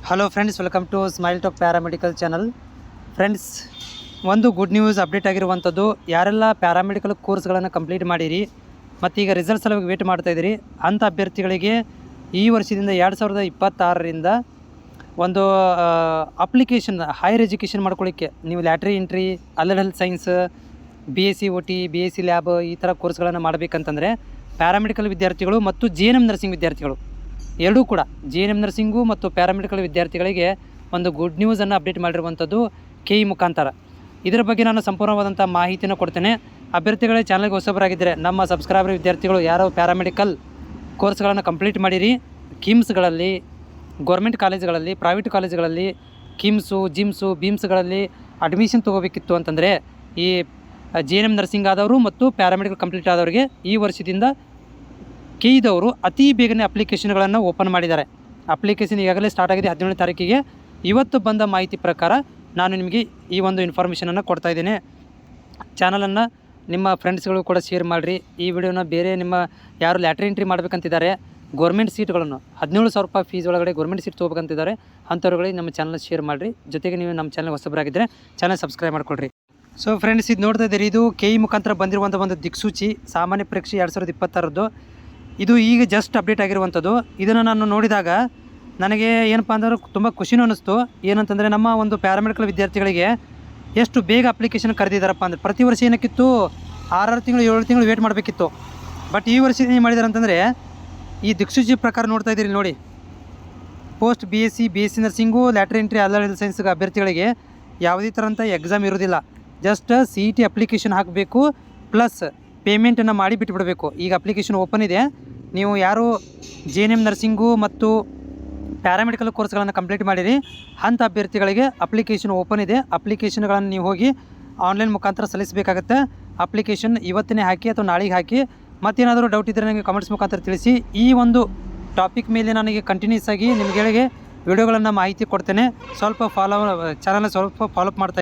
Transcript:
Hello friends, welcome to smile talk paramedical channel. Friends, ಒಂದು good news update ಆಗಿರುವಂಥದ್ದು. ಯಾರೆಲ್ಲ paramedical ಕೋರ್ಸ್ಗಳನ್ನು complete ಮಾಡಿರಿ ಮತ್ತು ಈಗ ರಿಸಲ್ಟ್ ಸಲುವಾಗಿ ವೇಟ್ ಮಾಡ್ತಾಯಿದ್ದೀರಿ ಅಂಥ ಅಭ್ಯರ್ಥಿಗಳಿಗೆ ಈ ವರ್ಷದಿಂದ 2026ರಿಂದ ಒಂದು ಅಪ್ಲಿಕೇಶನ್ ಹೈಯರ್ ಎಜುಕೇಷನ್ ಮಾಡ್ಕೊಳ್ಳಿಕ್ಕೆ ನೀವು lateral entry, allied health science, BSc OT, BSc lab ಈ ಥರ ಕೋರ್ಸ್ಗಳನ್ನು ಮಾಡಬೇಕಂತಂದರೆ ಪ್ಯಾರಾಮೆಡಿಕಲ್ ವಿದ್ಯಾರ್ಥಿಗಳು ಮತ್ತು JNM ನರ್ಸಿಂಗ್ ವಿದ್ಯಾರ್ಥಿಗಳು ಎರಡೂ ಕೂಡ JNM ನರ್ಸಿಂಗು ಮತ್ತು ಪ್ಯಾರಾಮೆಡಿಕಲ್ ವಿದ್ಯಾರ್ಥಿಗಳಿಗೆ ಒಂದು ಗುಡ್ ನ್ಯೂಸನ್ನು ಅಪ್ಡೇಟ್ ಮಾಡಿರುವಂಥದ್ದು KE ಮುಖಾಂತರ. ಇದರ ಬಗ್ಗೆ ನಾನು ಸಂಪೂರ್ಣವಾದಂಥ ಮಾಹಿತಿಯನ್ನು ಕೊಡ್ತೇನೆ. ಅಭ್ಯರ್ಥಿಗಳೇ ಚಾನಲ್ಗೆ ಹೊಸಬರಾಗಿದ್ದರೆ ನಮ್ಮ ಸಬ್ಸ್ಕ್ರೈಬರ್ ವಿದ್ಯಾರ್ಥಿಗಳು ಯಾರೋ ಪ್ಯಾರಾಮೆಡಿಕಲ್ ಕೋರ್ಸ್ಗಳನ್ನು ಕಂಪ್ಲೀಟ್ ಮಾಡಿರಿ, ಕಿಮ್ಸ್ಗಳಲ್ಲಿ, ಗೌರ್ಮೆಂಟ್ ಕಾಲೇಜ್ಗಳಲ್ಲಿ, ಪ್ರೈವೇಟ್ ಕಾಲೇಜ್ಗಳಲ್ಲಿ, ಕಿಮ್ಸು, ಜಿಮ್ಸು, ಬೀಮ್ಸ್ಗಳಲ್ಲಿ ಅಡ್ಮಿಷನ್ ತೊಗೋಬೇಕಿತ್ತು ಅಂತಂದರೆ ಈ JNM ನರ್ಸಿಂಗ್ ಆದವರು ಮತ್ತು ಪ್ಯಾರಾಮೆಡಿಕಲ್ ಕಂಪ್ಲೀಟ್ ಆದವರಿಗೆ ಈ ವರ್ಷದಿಂದ KEದವರು ಅತಿ ಬೇಗನೆ ಅಪ್ಲಿಕೇಶನ್ಗಳನ್ನು ಓಪನ್ ಮಾಡಿದ್ದಾರೆ. ಅಪ್ಲಿಕೇಶನ್ ಈಗಾಗಲೇ ಸ್ಟಾರ್ಟ್ ಆಗಿದೆ 17ನೇ ತಾರೀಕಿಗೆ. ಇವತ್ತು ಬಂದ ಮಾಹಿತಿ ಪ್ರಕಾರ ನಾನು ನಿಮಗೆ ಈ ಒಂದು ಇನ್ಫಾರ್ಮೇಷನನ್ನು ಕೊಡ್ತಾಯಿದ್ದೇನೆ. ಚಾನಲನ್ನು ನಿಮ್ಮ ಫ್ರೆಂಡ್ಸ್ಗಳು ಕೂಡ ಶೇರ್ ಮಾಡಿರಿ. ಈ ವಿಡಿಯೋನ ಬೇರೆ ನಿಮ್ಮ ಯಾರು ಲ್ಯಾಟ್ರಿ ಎಂಟ್ರಿ ಮಾಡಬೇಕಂತಿದ್ದಾರೆ, ಗೌರ್ಮೆಂಟ್ ಸೀಟ್ಗಳನ್ನು 17,000 ರೂಪಾಯಿ ಫೀಸ್ ಒಳಗಡೆ ಗೌರ್ಮೆಂಟ್ ಸೀಟ್ ತೊಗೋಬೇಕಂತಿದ್ದಾರೆ, ಅಂಥವ್ರುಗಳಿಗೆ ನಮ್ಮ ಚಾನಲ್ ಶೇರ್ ಮಾಡಿರಿ. ಜೊತೆಗೆ ನೀವು ನಮ್ಮ ಚಾನಲ್ ಹೊಸಬರಾಗಿದ್ದರೆ ಚಾನಲ್ ಸಬ್ಸ್ಕ್ರೈಬ್ ಮಾಡ್ಕೊಳ್ರಿ. ಸೊ ಫ್ರೆಂಡ್ಸ್, ಇದು ನೋಡ್ತಾ ಇದ್ದೀರಿ, ಇದು KE ಮುಖಾಂತರ ಬಂದಿರುವಂಥ ಒಂದು ದಿಕ್ಸೂಚಿ ಸಾಮಾನ್ಯ ಪರೀಕ್ಷೆ 2026. ಇದು ಈಗ ಜಸ್ಟ್ ಅಪ್ಡೇಟ್ ಆಗಿರುವಂಥದ್ದು. ಇದನ್ನು ನಾನು ನೋಡಿದಾಗ ನನಗೆ ಏನಪ್ಪ ಅಂದ್ರೆ ತುಂಬ ಖುಷಿನೂ ಅನ್ನಿಸ್ತು. ಏನಂತಂದರೆ ನಮ್ಮ ಒಂದು ಪ್ಯಾರಾಮೆಡಿಕಲ್ ವಿದ್ಯಾರ್ಥಿಗಳಿಗೆ ಎಷ್ಟು ಬೇಗ ಅಪ್ಲಿಕೇಶನ್ ಕರೆದಿದ್ದಾರಪ್ಪ ಅಂದರೆ, ಪ್ರತಿ ವರ್ಷ ಏನಕ್ಕಿತ್ತು 6 ತಿಂಗಳು 7 ತಿಂಗಳು ವೇಟ್ ಮಾಡಬೇಕಿತ್ತು. ಬಟ್ ಈ ವರ್ಷ ಏನು ಮಾಡಿದ್ದಾರೆ ಅಂತಂದರೆ ಈ ದಿಕ್ಸೂಚಿ ಪ್ರಕಾರ ನೋಡ್ತಾ ಇದ್ದೀರಿ ನೋಡಿ, post BSc nursing, lateral entry, allied health science ಅಭ್ಯರ್ಥಿಗಳಿಗೆ ಯಾವುದೇ ಥರಂಥ ಎಕ್ಸಾಮ್ ಇರೋದಿಲ್ಲ. ಜಸ್ಟ್ CET ಅಪ್ಲಿಕೇಶನ್ ಹಾಕಬೇಕು, ಪ್ಲಸ್ ಪೇಮೆಂಟನ್ನು ಮಾಡಿ ಬಿಟ್ಟುಬಿಡಬೇಕು. ಈಗ ಅಪ್ಲಿಕೇಶನ್ ಓಪನ್ ಇದೆ. ನೀವು ಯಾರು JNM ನರ್ಸಿಂಗು ಮತ್ತು ಪ್ಯಾರಾಮೆಡಿಕಲ್ ಕೋರ್ಸ್ಗಳನ್ನು ಕಂಪ್ಲೀಟ್ ಮಾಡಿರಿ ಅಂಥ ಅಭ್ಯರ್ಥಿಗಳಿಗೆ ಅಪ್ಲಿಕೇಶನ್ ಓಪನ್ ಇದೆ. ಅಪ್ಲಿಕೇಶನ್ಗಳನ್ನು ನೀವು ಹೋಗಿ ಆನ್ಲೈನ್ ಮುಖಾಂತರ ಸಲ್ಲಿಸಬೇಕಾಗತ್ತೆ. ಅಪ್ಲಿಕೇಶನ್ ಇವತ್ತೇ ಹಾಕಿ ಅಥವಾ ನಾಳೆಗೆ ಹಾಕಿ. ಮತ್ತೇನಾದರೂ ಡೌಟ್ ಇದ್ದರೆ ನನಗೆ ಕಮೆಂಟ್ಸ್ ಮುಖಾಂತರ ತಿಳಿಸಿ. ಈ ಒಂದು ಟಾಪಿಕ್ ಮೇಲೆ ನನಗೆ ಕಂಟಿನ್ಯೂಸ್ ಆಗಿ ನಿಮಗೆ ವಿಡಿಯೋಗಳನ್ನು ಮಾಹಿತಿ ಕೊಡ್ತೇನೆ. ಚಾನಲ್ನ ಸ್ವಲ್ಪ ಫಾಲೋಅಪ್ ಮಾಡ್ತಾ